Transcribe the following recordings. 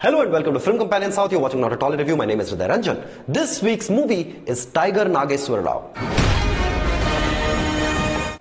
Hello and welcome to Film Companion South. You're watching Not at All Review. My name is Hriday Ranjan. This week's movie is Tiger Nageswara Rao.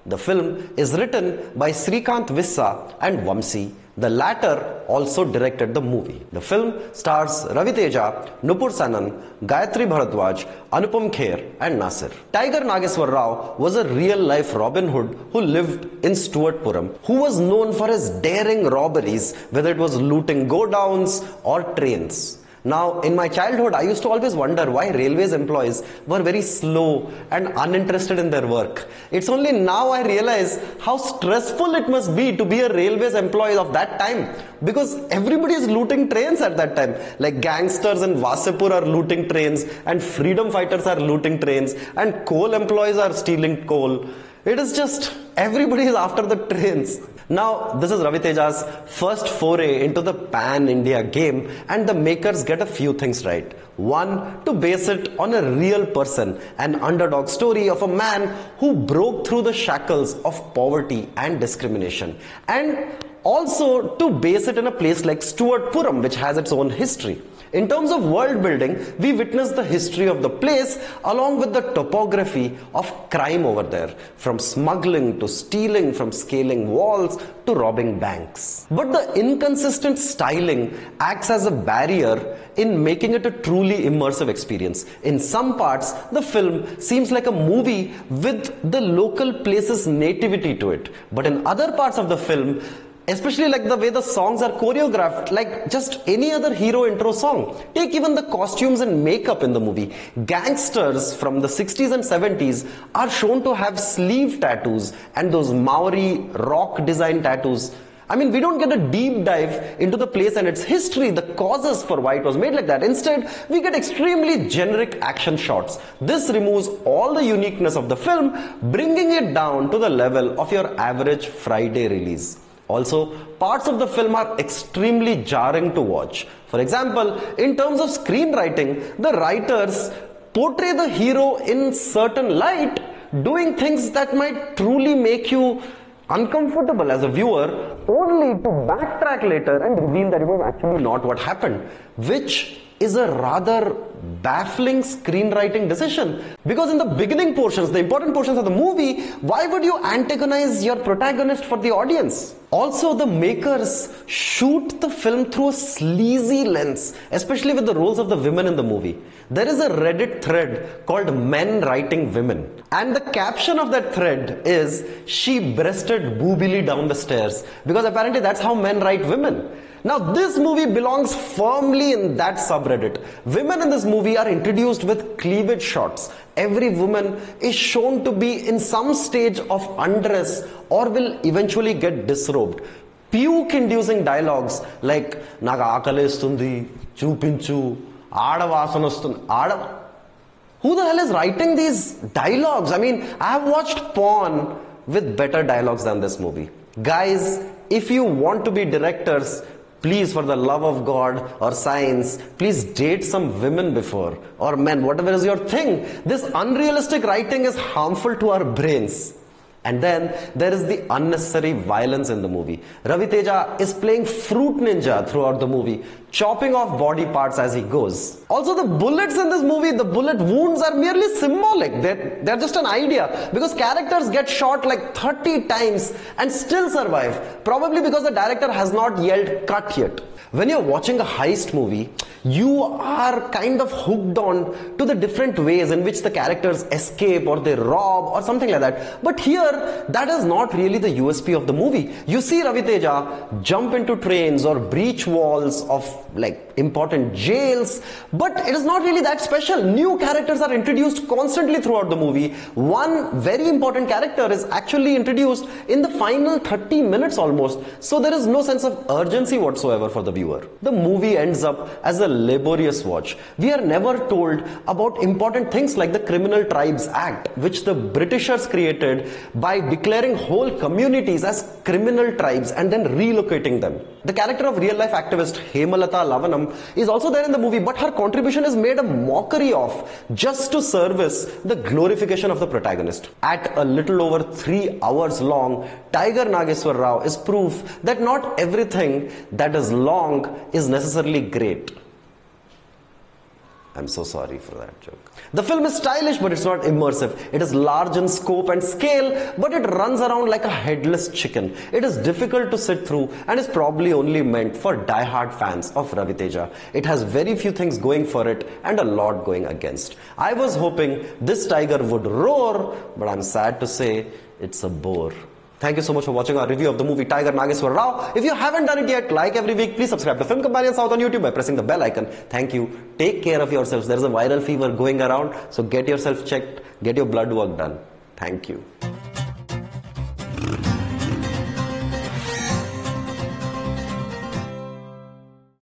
The film is written by Srikanth Vissa and Vamsee. The latter also directed the movie. The film stars Ravi Teja, Nupur Sanon, Gayatri Bharadwaj, Anupam Kher and Nassar. Tiger Nageswara Rao was a real-life Robin Hood who lived in Stuartpuram, who was known for his daring robberies, whether it was looting go-downs or trains. Now, in my childhood, I used to always wonder why railways employees were very slow and uninterested in their work. It's only now I realize how stressful it must be to be a railways employee of that time, because everybody is looting trains at that time. Like gangsters in Vasipur are looting trains, and freedom fighters are looting trains, and coal employees are stealing coal. It is just everybody is after the trains. Now, this is Ravi Teja's first foray into the pan-India game, and the makers get a few things right. One, to base it on a real person, an underdog story of a man who broke through the shackles of poverty and discrimination. And also to base it in a place like Stuartpuram, which has its own history. In terms of world building, we witness the history of the place along with the topography of crime over there, from smuggling to stealing, from scaling walls to robbing banks. But the inconsistent styling acts as a barrier in making it a truly immersive experience. In some parts, the film seems like a movie with the local place's nativity to it. But in other parts of the film, especially like the way the songs are choreographed, like just any other hero intro song. Take even the costumes and makeup in the movie. Gangsters from the 60s and 70s are shown to have sleeve tattoos and those Maori rock design tattoos. I mean, we don't get a deep dive into the place and its history, the causes for why it was made like that. Instead, we get extremely generic action shots. This removes all the uniqueness of the film, bringing it down to the level of your average Friday release. Also, parts of the film are extremely jarring to watch. For example, in terms of screenwriting, the writers portray the hero in certain light, doing things that might truly make you uncomfortable as a viewer, only to backtrack later and reveal that it was actually not what happened, which is a rather baffling screenwriting decision. Because in the beginning portions, the important portions of the movie, why would you antagonize your protagonist for the audience? Also, the makers shoot the film through a sleazy lens, especially with the roles of the women in the movie. There is a Reddit thread called Men Writing Women, and the caption of that thread is, "She breasted boobily down the stairs," because apparently that's how men write women. Now, this movie belongs firmly in that subreddit. Women in this movie are introduced with cleavage shots. Every woman is shown to be in some stage of undress or will eventually get disrobed. Puke-inducing dialogues like "Naga akalestundi, chupinchu, aadavasanastundi." Who the hell is writing these dialogues? I mean, I have watched porn with better dialogues than this movie. Guys, if you want to be directors, please, for the love of God or science, please date some women before, or men, whatever is your thing. This unrealistic writing is harmful to our brains. And then there is the unnecessary violence in the movie. Ravi Teja is playing fruit ninja throughout the movie, chopping off body parts as he goes. Also, the bullets in this movie, the bullet wounds are merely symbolic. They're just an idea, because characters get shot like 30 times and still survive, probably because the director has not yelled cut yet. When you're watching a heist movie, you are kind of hooked on to the different ways in which the characters escape or they rob or something like that. But here, that is not really the USP of the movie. You see Ravi Teja jump into trains or breach walls of like important jails, but it is not really that special. New characters are introduced constantly throughout the movie. One very important character is actually introduced in the final 30 minutes almost, so there is no sense of urgency whatsoever for the viewer. The movie ends up as a laborious watch. We are never told about important things like the Criminal Tribes Act, which the Britishers created by declaring whole communities as criminal tribes and then relocating them. The character of real-life activist Hemalata Lavanam is also there in the movie, but her contribution is made a mockery of just to service the glorification of the protagonist. At a little over 3 hours long, Tiger Nageswara Rao is proof that not everything that is long wrong is necessarily great. I'm so sorry for that joke. The film is stylish, but it's not immersive. It is large in scope and scale, but it runs around like a headless chicken. It is difficult to sit through and is probably only meant for die-hard fans of Ravi Teja. It has very few things going for it and a lot going against. I was hoping this tiger would roar, but I'm sad to say it's a bore. Thank you so much for watching our review of the movie Tiger Nageswara Rao. If you haven't done it yet, like every week, please subscribe to Film Companion South on YouTube by pressing the bell icon. Thank you. Take care of yourselves. There is a viral fever going around, so get yourself checked, get your blood work done. Thank you.